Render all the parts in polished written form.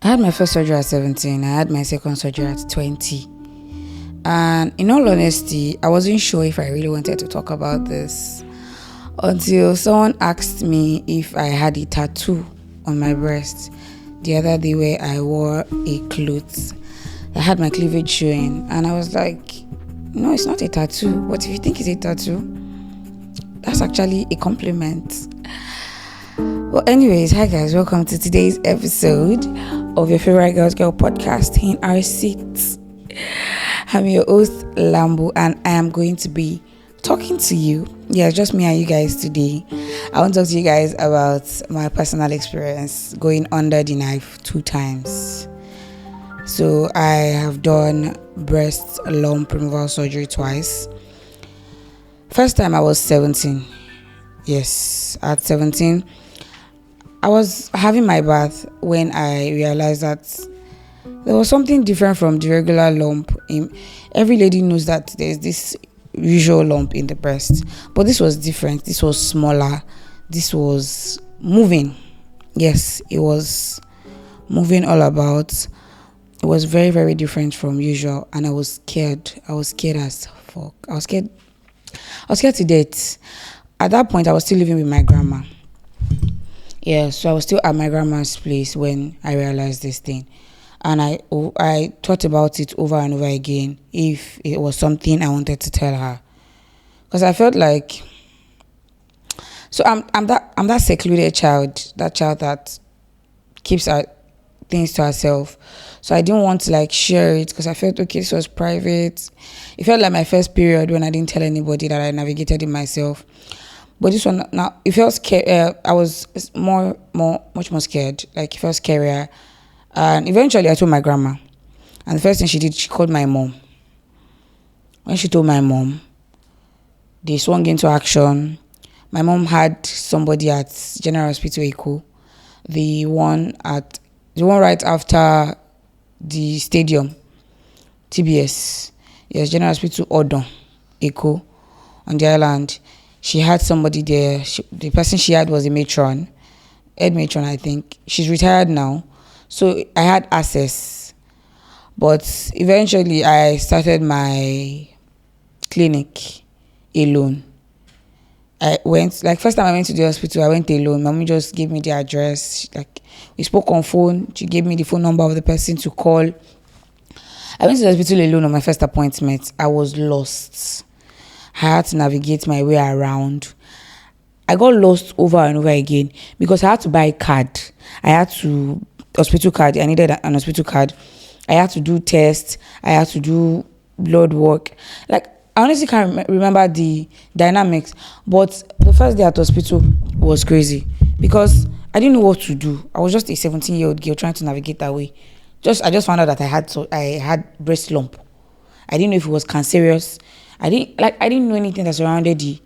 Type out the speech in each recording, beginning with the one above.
I had my first surgery at 17. I had my second surgery at 20. And in all honesty, I wasn't sure if I really wanted to talk about this until someone asked me if I had a tattoo on my breast the other day where I wore a clothes. I had my cleavage showing, and I was like, no, it's not a tattoo. But if you think it's a tattoo, that's actually a compliment. Well, anyways, hi guys, welcome to today's episode of your favorite girl podcast in our seats. I'm your host Lambo, and I am going to be talking to you. Yeah, just me and you guys today. I want to talk to you guys about my personal experience going under the knife 2 times. So I have done breast lump removal surgery twice. First time I was 17. Yes, at 17. I was having my bath when I realized that there was something different from the regular lump. Every lady knows that there's this usual lump in the breast, but this was different. This was smaller. This was moving. Yes, it was moving all about. It was very, very different from usual, and I was scared. I was scared as fuck. I was scared to death. At that point, I was still living with my grandma. Yeah, so I was still at my grandma's place when I realized this thing. And I thought about it over and over again if it was something I wanted to tell her. Because I felt like, so I'm that secluded child, that child that keeps her things to herself. So I didn't want to share it because I felt, okay, this was private. It felt like my first period when I didn't tell anybody that I navigated it myself. But this one, now, it felt scary. I was much more scared. It felt scarier. And eventually, I told my grandma. And the first thing she did, she called my mom. When she told my mom, they swung into action. My mom had somebody at General Hospital Eco, the one right after the stadium, TBS. Yes, General Hospital Odon, Eco, on the island. She had somebody there. The person she had was a matron, head matron, I think. She's retired now. So I had access. But eventually I started my clinic alone. I went, first time I went to the hospital, I went alone. Mommy just gave me the address. We spoke on phone. She gave me the phone number of the person to call. I went to the hospital alone on my first appointment. I was lost. I had to navigate my way around. I got lost over and over again because I had to buy a card. Hospital card. I needed an hospital card. I had to do tests. I had to do blood work. I honestly can't remember the dynamics, but the first day at hospital was crazy because I didn't know what to do. I was just a 17-year-old girl trying to navigate that way. I just found out that I had breast lump. I didn't know if it was cancerous. I didn't know anything that surrounded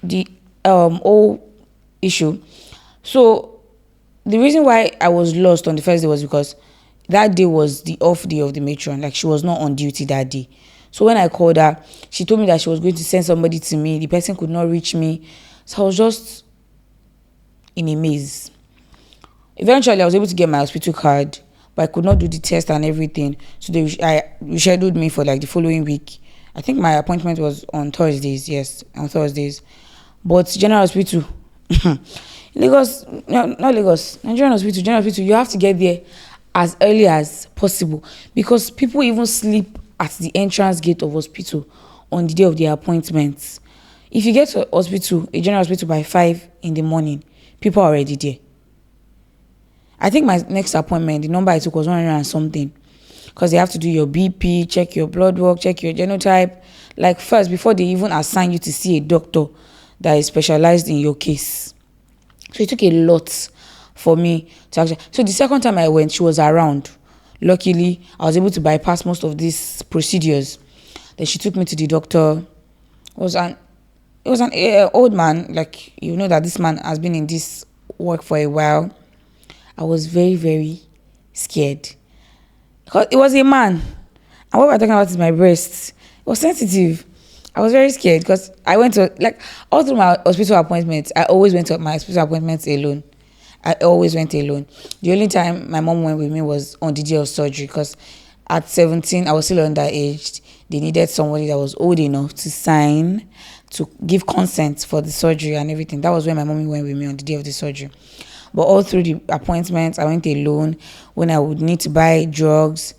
the whole issue. So the reason why I was lost on the first day was because that day was the off day of the matron. She was not on duty that day. So when I called her, she told me that she was going to send somebody to me. The person could not reach me. So I was just in a maze. Eventually, I was able to get my hospital card, but I could not do the test and everything. So they rescheduled me for the following week. I think my appointment was on Thursdays. Yes, on Thursdays. But General Hospital, Lagos, no, not Lagos, General Hospital, you have to get there as early as possible because people even sleep at the entrance gate of hospital on the day of their appointments. If you get to a General Hospital by 5 in the morning, people are already there. I think my next appointment, the number I took was 100 and something. Because they have to do your BP, check your blood work, check your genotype. First, before they even assign you to see a doctor that is specialized in your case. So it took a lot for me to actually. So the second time I went, she was around. Luckily, I was able to bypass most of these procedures. Then she took me to the doctor. It was an old man. You know that this man has been in this work for a while. I was very, very scared. Because it was a man. And what we're talking about is my breasts. It was sensitive. I was very scared because I went to, all through my hospital appointments, I always went to my hospital appointments alone. I always went alone. The only time my mom went with me was on the day of surgery, because at 17, I was still underage. They needed somebody that was old enough to sign, to give consent for the surgery and everything. That was when my mommy went with me on the day of the surgery. But all through the appointments, I went alone. When I would need to buy drugs,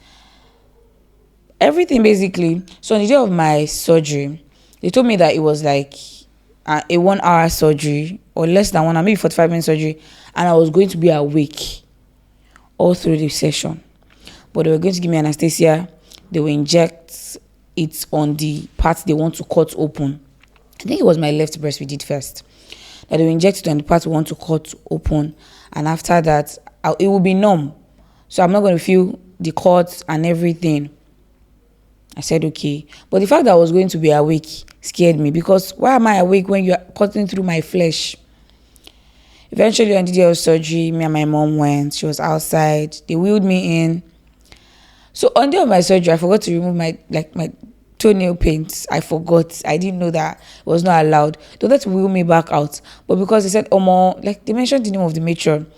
everything basically. So on the day of my surgery, they told me that it was like a 1 hour surgery, or less than 1 hour, maybe 45-minute surgery, and I was going to be awake all through the session. But they were going to give me anesthesia. They will inject it on the part they want to cut open. I think it was my left breast we did first. That they will inject it on the part we want to cut open, and after that, it will be numb. So I'm not going to feel the cuts and everything. I said, okay. But the fact that I was going to be awake scared me, because why am I awake when you're cutting through my flesh? Eventually, on the day of surgery, me and my mom went. She was outside. They wheeled me in. So on the day of my surgery, I forgot to remove my toenail paints. I forgot. I didn't know that it was not allowed. They wanted to wheel me back out. But because they said, Omo, like they mentioned the name of the matron.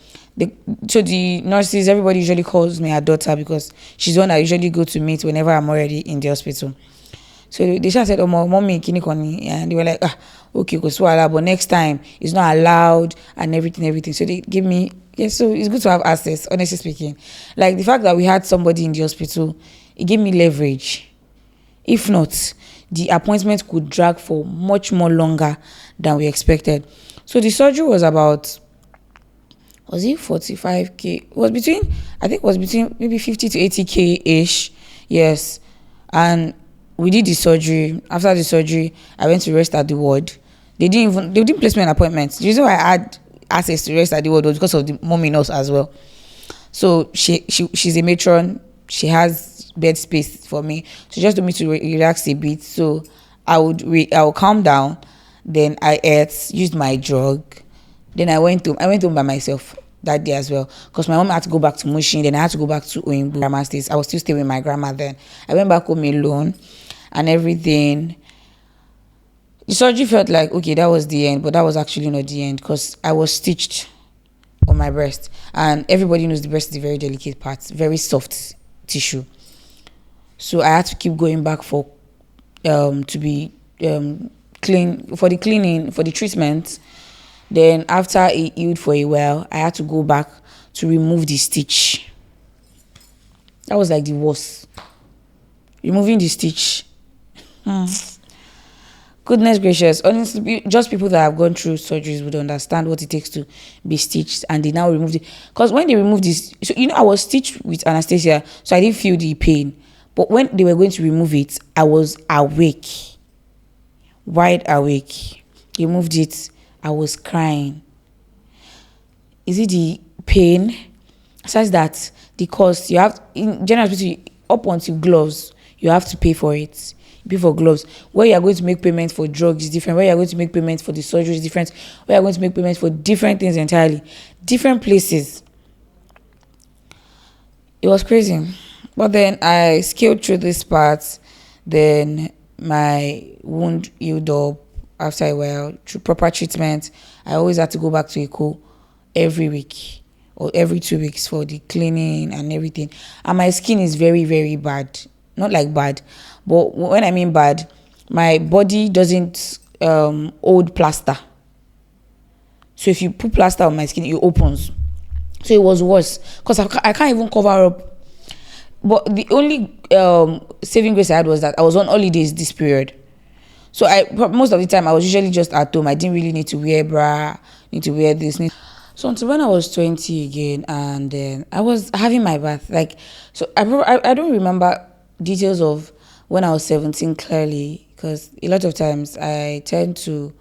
So the nurses, everybody usually calls me her daughter, because she's the one I usually go to meet whenever I'm already in the hospital. So they just said, mommy, kini koni, and they were like, okay, go swallow, but next time it's not allowed and everything. So they give me, so it's good to have access, honestly speaking. Like the fact that we had somebody in the hospital, it gave me leverage. If not, the appointment could drag for much more longer than we expected. So the surgery was about, was it 45K? It was between maybe 50 to 80K ish. Yes. And we did the surgery. After the surgery, I went to rest at the ward. They didn't place me an appointment. The reason why I had access to rest at the ward was because of the mommy nurse as well. So she's a matron. She has bed space for me. She just told me to relax a bit. So I would calm down. Then I ate, used my drug. Then I went home by myself that day as well, because my mom had to go back to Mushin. Then I had to go back to Oyinbo Grandma State. I was still staying with my grandma then. I went back home alone and everything. The surgery felt like, okay, that was the end, but that was actually not the end, because I was stitched on my breast, and everybody knows the breast is a very delicate part, very soft tissue. So I had to keep going back for to be clean, for the cleaning, for the treatment. Then after it healed for a while, I had to go back to remove the stitch. That was like the worst. Removing the stitch. Goodness gracious. Honestly, just people that have gone through surgeries would understand what it takes to be stitched, and they now remove it. Because when they removed this, so I was stitched with anesthesia, so I didn't feel the pain. But when they were going to remove it, I was awake. Wide awake. They removed it. I was crying. Is it the pain? Such that the cost, you have, in general hospital, up until gloves, you have to pay for it. You pay for gloves. Where you are going to make payment for drugs is different. Where you are going to make payment for the surgery is different. Where you are going to make payment for different things entirely. Different places. It was crazy. But then I scaled through this part. Then my wound healed up. After a while, through proper treatment, I always had to go back to Eko every week or every 2 weeks for the cleaning and everything. And my skin is very, very bad. Not like bad, but when I mean bad, my body doesn't hold plaster. So if you put plaster on my skin, it opens. So it was worse, because I can't even cover up. But the only saving grace I had was that I was on holidays this period. So most of the time I was usually just at home. I didn't really need to wear bra, need to wear this. So until when I was 20 again, and then I was having my bath. Like, so I don't remember details of when I was 17 clearly, because a lot of times I tend to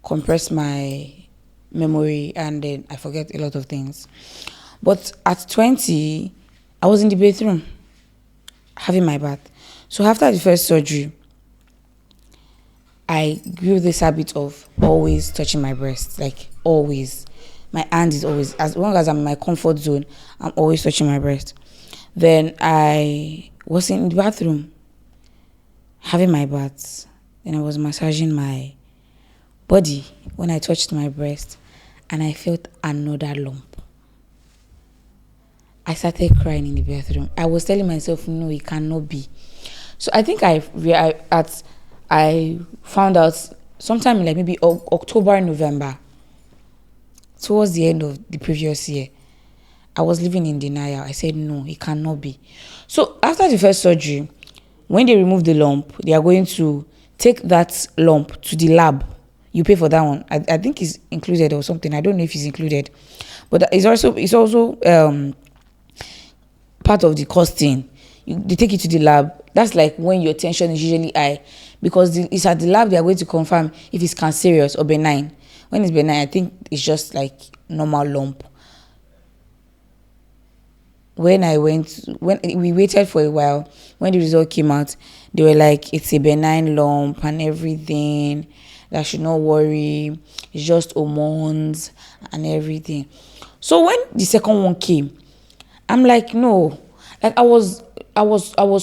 compress my memory and then I forget a lot of things. But at 20, I was in the bathroom having my bath. So after the first surgery, I grew this habit of always touching my breast, like always. My hand is always, as long as I'm in my comfort zone, I'm always touching my breast. Then I was in the bathroom having my bath. Then I was massaging my body when I touched my breast. and I felt another lump. I started crying in the bathroom. I was telling myself, no, it cannot be. So I think I found out sometime in like maybe October, November, towards the end of the previous year. I was living in denial. I said, no, it cannot be. So after the first surgery, when they remove the lump, they are going to take that lump to the lab. You pay for that one. I think it's included or something. I don't know if it's included, but it's also part of the costing. They take it to the lab. That's like when your tension is usually high, because it's at the lab they are going to confirm if it's cancerous or benign. When it's benign, I think it's just like normal lump. When we waited for a while, when the result came out, they were like, it's a benign lump and everything. That should not worry. It's just hormones and everything. So when the second one came, I'm like, no. Like I was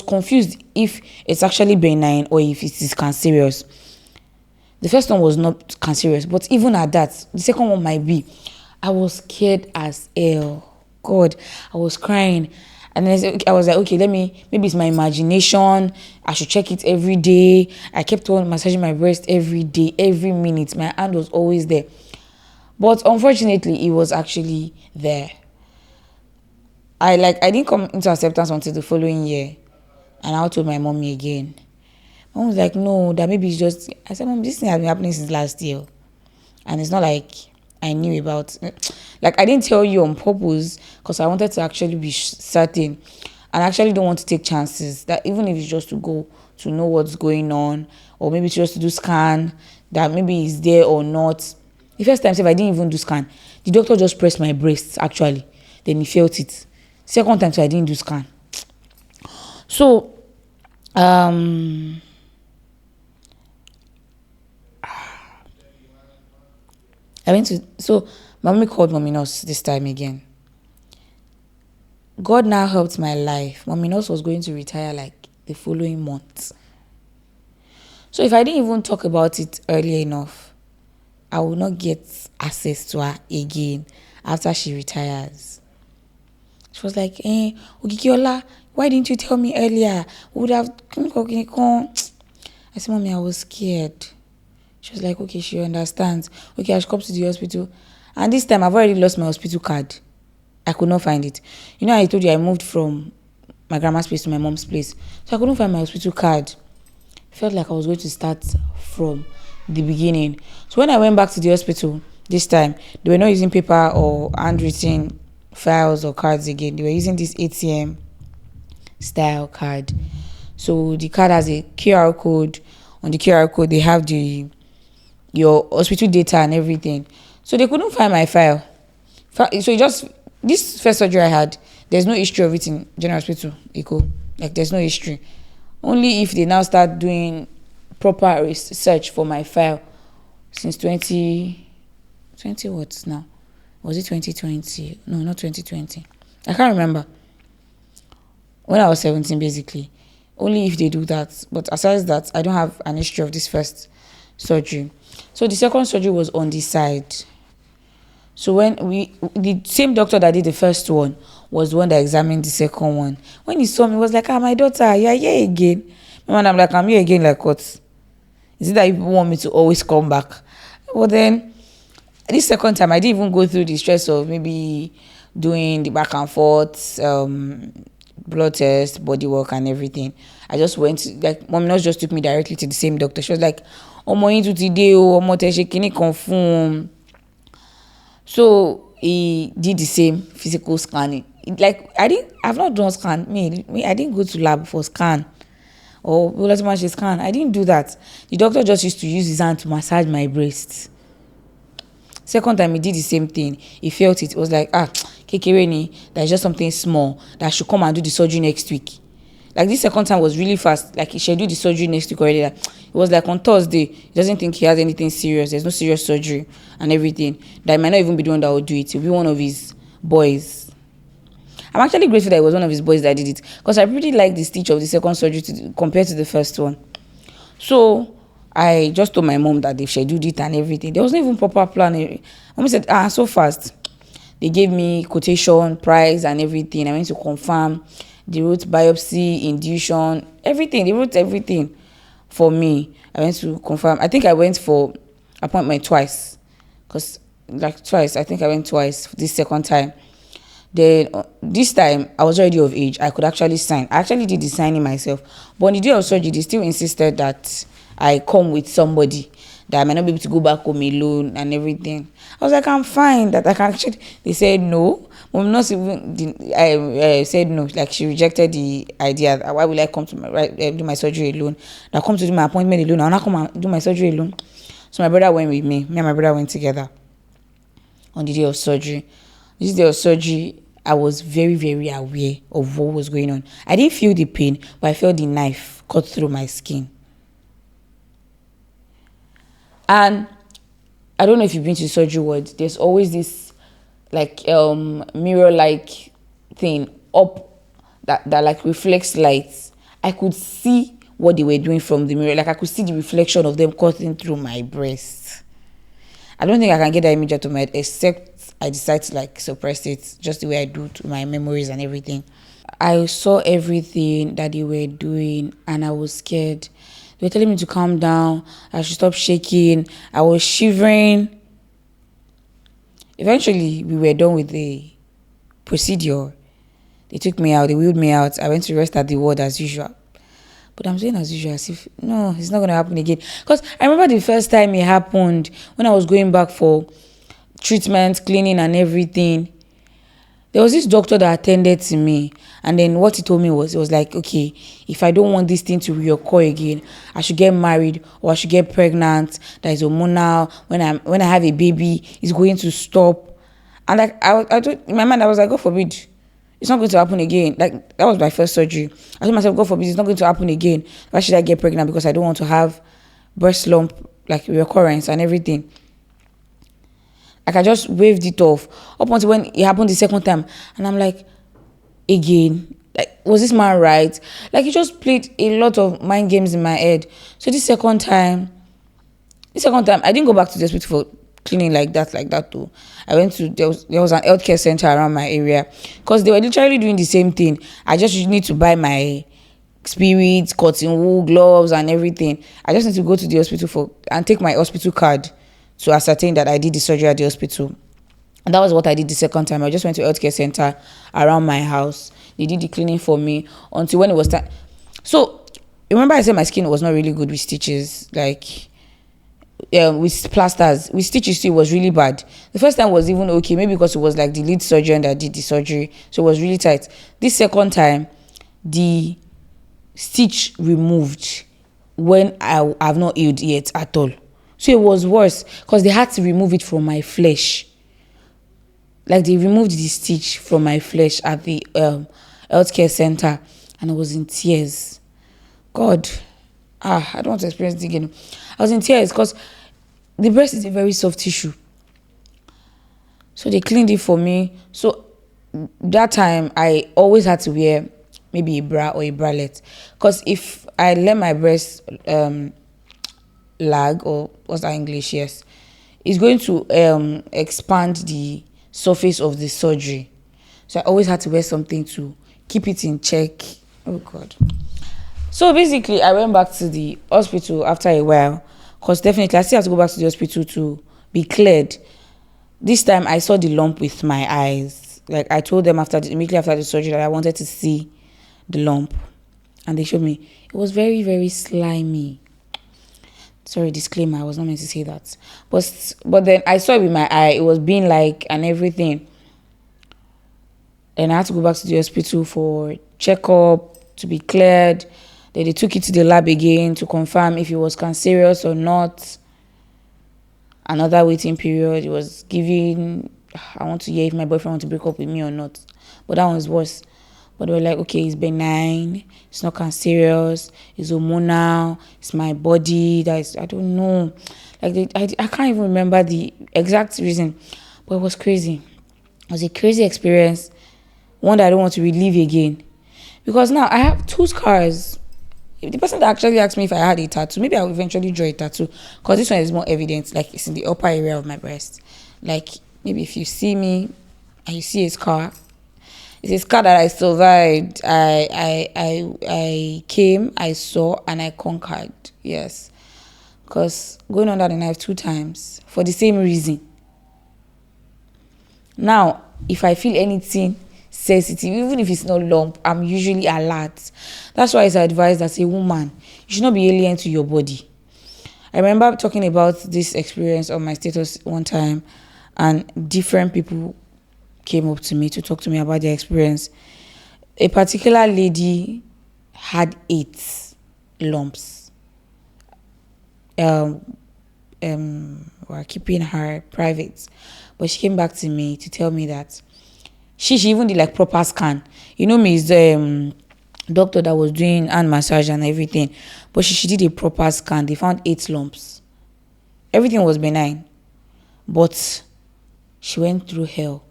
confused if it's actually benign or if it is cancerous. The first one was not cancerous, but even at that, the second one might be. I was scared as hell. God, I was crying. And then I was like, okay, maybe it's my imagination. I should check it every day. I kept on massaging my breast every day, every minute. My hand was always there. But unfortunately, it was actually there. I didn't come into acceptance until the following year. And I told my mommy again. Mom was like, no, that maybe it's just. I said, Mom, this thing has been happening since last year. And it's not like I knew about. Like, I didn't tell you on purpose because I wanted to actually be certain. And I actually don't want to take chances. That even if it's just to go to know what's going on, or maybe it's just to do scan, that maybe it's there or not. The first time, if I didn't even do scan, the doctor just pressed my breast, actually. Then he felt it. Second time, so I didn't do scan. So, I went to, so my mommy called Mommy Nurse this time again. God now helped my life. Mommy Nurse was going to retire like the following month. So if I didn't even talk about it early enough, I will not get access to her again after she retires. She was like, Ogikiola, why didn't you tell me earlier? We would have come. I said, Mommy, I was scared. She was like, okay, she understands. Okay, I should come to the hospital. And this time, I've already lost my hospital card. I could not find it. You know, I told you I moved from my grandma's place to my mom's place. So I couldn't find my hospital card. I felt like I was going to start from the beginning. So when I went back to the hospital this time, they were not using paper or handwritten files or cards again. They were using this ATM style card. So the card has a QR code. On the QR code, they have your hospital data and everything. So they couldn't find my file. So this first surgery I had, there's no history of it in General Hospital, Eko. Like, there's no history. Only if they now start doing proper research for my file since 2020 what now? Was it 2020? No, not 2020. I can't remember. When I was 17, basically. Only if they do that. But aside that, I don't have an history of this first surgery. So the second surgery was on this side. So when the same doctor that did the first one was the one that examined the second one. When he saw me, he was like, my daughter, you're here again. And I'm like, I'm here again, like what? Is it that you want me to always come back? But then, this second time, I didn't even go through the stress of maybe doing the back and forth, blood test, body work, and everything. I just went, like, Mom Nurse just took me directly to the same doctor. She was like, Omo yin tu ti de o, omo te se kini confirm. So he did the same physical scanning. Like, I've not done scan. Me, I didn't go to lab for scan. Or let's match scan. I didn't do that. The doctor just used to use his hand to massage my breast. Second time he did the same thing. He felt it. It was like, Kekereni, there's just something small that I should come and do the surgery next week. Like, this second time was really fast. Like, he scheduled the surgery next week already. Like, it was like on Thursday. He doesn't think he has anything serious. There's no serious surgery and everything. That might not even be the one that will do it. He'll be one of his boys. I'm actually grateful that it was one of his boys that did it. Because I really like the stitch of the second surgery compared to the first one. So, I just told my mom that they've scheduled it and everything. There wasn't even proper plan. Mom said, so fast. They gave me quotation, price, and everything. I went to confirm. They wrote biopsy, induction, everything. They wrote everything for me. I went to confirm. I think I went for appointment twice. Because, twice. I think I went twice this second time. Then, this time, I was already of age. I could actually sign. I actually did the signing myself. But on the day of surgery, they still insisted that I come with somebody, that I might not be able to go back home alone and everything. I was like, I'm fine, that I can actually. They said no. Mom not even. I said no. Like, she rejected the idea. That why will I come to do my surgery alone? That I come to do my appointment alone. I'll not come and do my surgery alone. So my brother went with me. Me and my brother went together on the day of surgery. This day of surgery, I was very, very aware of what was going on. I didn't feel the pain, but I felt the knife cut through my skin. And I don't know if you've been to the surgery ward. There's always this mirror-like thing up that like reflects lights. I could see what they were doing from the mirror. Like, I could see the reflection of them cutting through my breast. I don't think I can get that image out of my head, except I decide to suppress it just the way I do to my memories and everything. I saw everything that they were doing and I was scared. They were telling me to calm down. I should stop shaking. I was shivering. Eventually, we were done with the procedure. They took me out. They wheeled me out. I went to rest at the ward as usual. But I'm saying as usual, as if, no, it's not going to happen again. Because I remember the first time it happened, when I was going back for treatment, cleaning and everything. There was this doctor that attended to me, and then what he told me was, it was like, okay, if I don't want this thing to reoccur again, I should get married or I should get pregnant. That is hormonal. When I have a baby, it's going to stop. And I told, in my mind, I was like, God forbid, it's not going to happen again. Like, that was my first surgery. I told myself, God forbid, it's not going to happen again. Why should I get pregnant? Because I don't want to have breast lump, reoccurrence and everything. Like, I just waved it off up until when it happened the second time. And I'm like, again? Like, was this man right? Like, he just played a lot of mind games in my head. So this second time, I didn't go back to the hospital for cleaning like that too. I went to, there was an healthcare center around my area. Because they were literally doing the same thing. I just need to buy my spirits, cotton wool, gloves and everything. I just need to go to the hospital and take my hospital card to ascertain that I did the surgery at the hospital. And that was what I did the second time. I just went to a healthcare center around my house. They did the cleaning for me until when it was time. So, remember I said my skin was not really good with stitches, with plasters. With stitches too, it was really bad. The first time was even okay, maybe because it was like the lead surgeon that did the surgery, so it was really tight. This second time, the stitch removed when I have not healed yet at all. So it was worse because they had to remove it from my flesh. Like, they removed the stitch from my flesh at the healthcare center, and I was in tears. God, I don't want to experience it again. I was in tears because the breast is a very soft tissue. So they cleaned it for me. So that time, I always had to wear maybe a bra or a bralette. Because if I let my breast lag, or what's that English? Yes. It's going to expand the surface of the surgery. So I always had to wear something to keep it in check. Oh, God. So basically, I went back to the hospital after a while. Because definitely, I still have to go back to the hospital to be cleared. This time, I saw the lump with my eyes. Like, I told them immediately after the surgery that I wanted to see the lump. And they showed me. It was very, very slimy. Sorry, disclaimer, I was not meant to say that. But then I saw it with my eye. It was being like and everything. And I had to go back to the hospital for checkup, to be cleared. Then they took it to the lab again to confirm if it was cancerous or not. Another waiting period. It was giving, I want to hear if my boyfriend wants to break up with me or not. But that one was worse. But they were like, okay, it's benign, it's not cancerous, it's hormonal, it's my body, I don't know. Like, I can't even remember the exact reason, but it was crazy. It was a crazy experience, one that I don't want to relive again. Because now I have 2 scars. if the person that actually asked me if I had a tattoo, maybe I'll eventually draw a tattoo, because this one is more evident, like it's in the upper area of my breast. Like maybe if you see me and you see a scar, it's a scar that I survived. I came, I saw, and I conquered. Yes, because going under the knife 2 times for the same reason. Now, if I feel anything sensitive, even if it's not lump, I'm usually alert. That's why it's advised as a woman, you should not be alien to your body. I remember talking about this experience on my status one time, and different people came up to me to talk to me about their experience. A particular lady had 8 lumps. We're keeping her private, but she came back to me to tell me that she even did like proper scan. You know me, is the doctor that was doing hand massage and everything, but she did a proper scan. They found 8 lumps. Everything was benign, but she went through hell,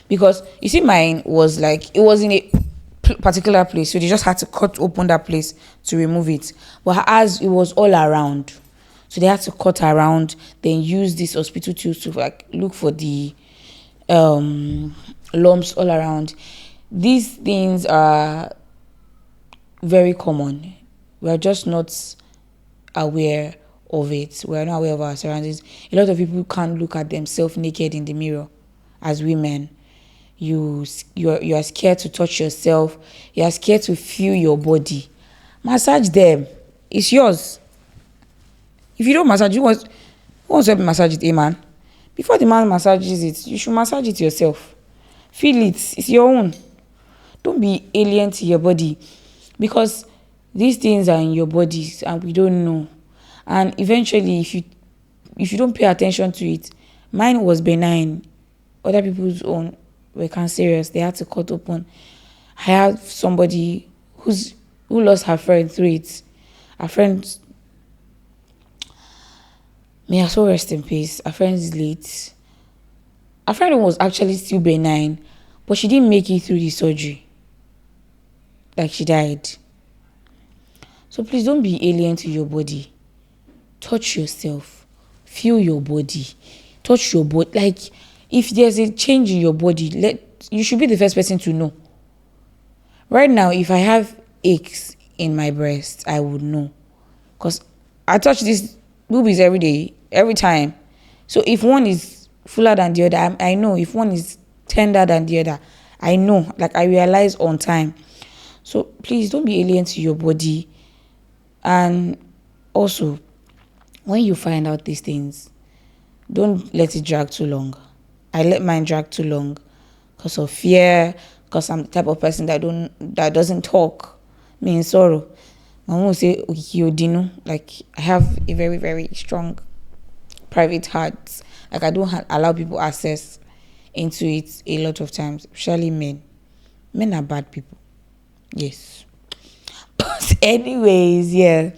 because you see, mine was like, it was in a particular place, so they just had to cut open that place to remove it. But as it was all around, so they had to cut around, then use this hospital tools to like look for the lumps all around. These things are very common. We are just not aware of it. We are not aware of our surroundings. A lot of people can't look at themselves naked in the mirror. As women, you are scared to touch yourself. You are scared to feel your body. Massage them. It's yours. If you don't massage, who wants to help massage it, man? Before the man massages it, you should massage it yourself. Feel it. It's your own. Don't be alien to your body, because these things are in your bodies and we don't know. And eventually, if you don't pay attention to it, mine was benign. Other people's own were cancerous. They had to cut open. I have somebody who lost her friend through it. Her friend, may her soul rest in peace. Her friend is late. Her friend was actually still benign, but she didn't make it through the surgery. Like, she died. So please don't be alien to your body. Touch yourself. Feel your body. Touch your body. Like, if there's a change in your body, you should be the first person to know. Right now, if I have aches in my breast, I would know, because I touch these boobies every day, every time. So if one is fuller than the other, I know. If one is tender than the other, I know. Like, I realize on time. So please don't be alien to your body. And also, when you find out these things, don't let it drag too long. I let mine drag too long because of fear, because I'm the type of person that doesn't talk. Me in sorrow. My mom will say, okay, like, I have a very, very strong private heart. Like, I don't allow people access into it a lot of times, especially men. Men are bad people. Yes. But anyways, yeah.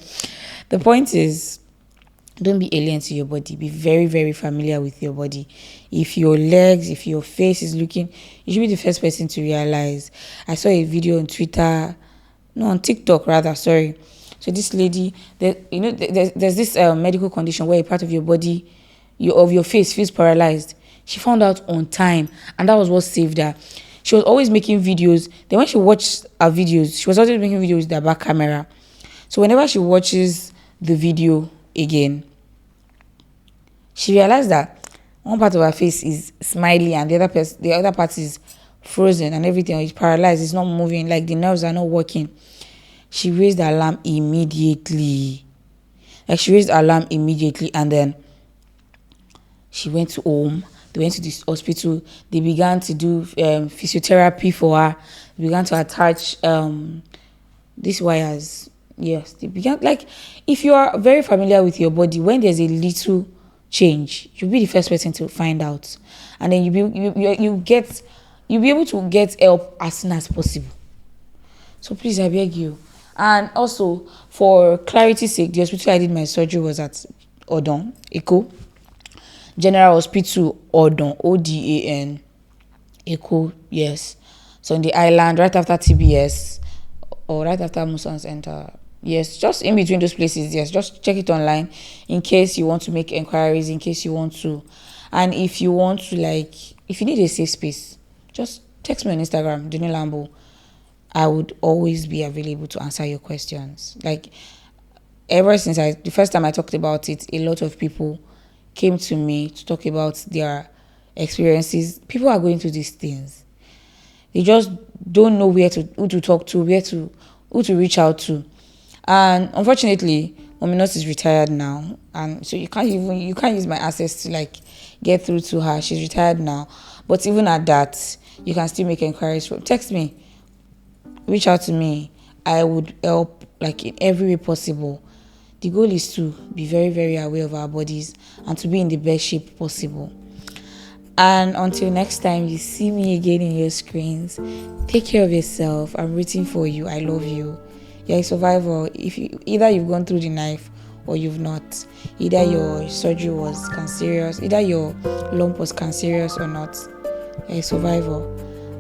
The point is, don't be alien to your body. Be very, very familiar with your body. If your legs, if your face is looking, you should be the first person to realize. I saw a video on on TikTok rather, sorry. So this lady, there's this medical condition where a part of your body, of your face feels paralyzed. She found out on time, and that was what saved her. She was always making videos. Then when she watched her videos, she was always making videos with her back camera. So whenever she watches the video again, she realized that one part of her face is smiling and the other part is frozen and everything is paralyzed. It's not moving, like the nerves are not working. She raised the alarm immediately. And then she went home. They went to this hospital. They began to do physiotherapy for her. They began to attach these wires. Yes, they began, like, if you are very familiar with your body, when there's a little change, you'll be the first person to find out, and then you'll be able to get help as soon as possible. So please, I beg you. And also, for clarity's sake, the hospital I did my surgery was at Odon, Eko. General Hospital, Odon, Odan, Eko, yes. So on the island, right after TBS, or right after Muson's Center, Yes, just in between those places. Yes, just check it online in case you want to make inquiries, in case you want to. And if you want to, like, if you need a safe space, just text me on Instagram, Duni Lambo. I would always be available to answer your questions. Like, ever since the first time I talked about it, a lot of people came to me to talk about their experiences. People are going through these things. They just don't know who to talk to, who to reach out to. And unfortunately, Mommy Nurse is retired now, and so you can't use my access to like get through to her. She's retired now, but even at that, you can still make inquiries from. Text me, reach out to me. I would help like in every way possible. The goal is to be very, very aware of our bodies and to be in the best shape possible. And until next time you see me again in your screens, take care of yourself. I'm rooting for you. I love you. You're a survivor. Either you've gone through the knife or you've not. Either your surgery was cancerous, either your lump was cancerous or not. You're a survivor.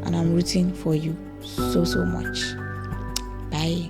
And I'm rooting for you so, so much. Bye.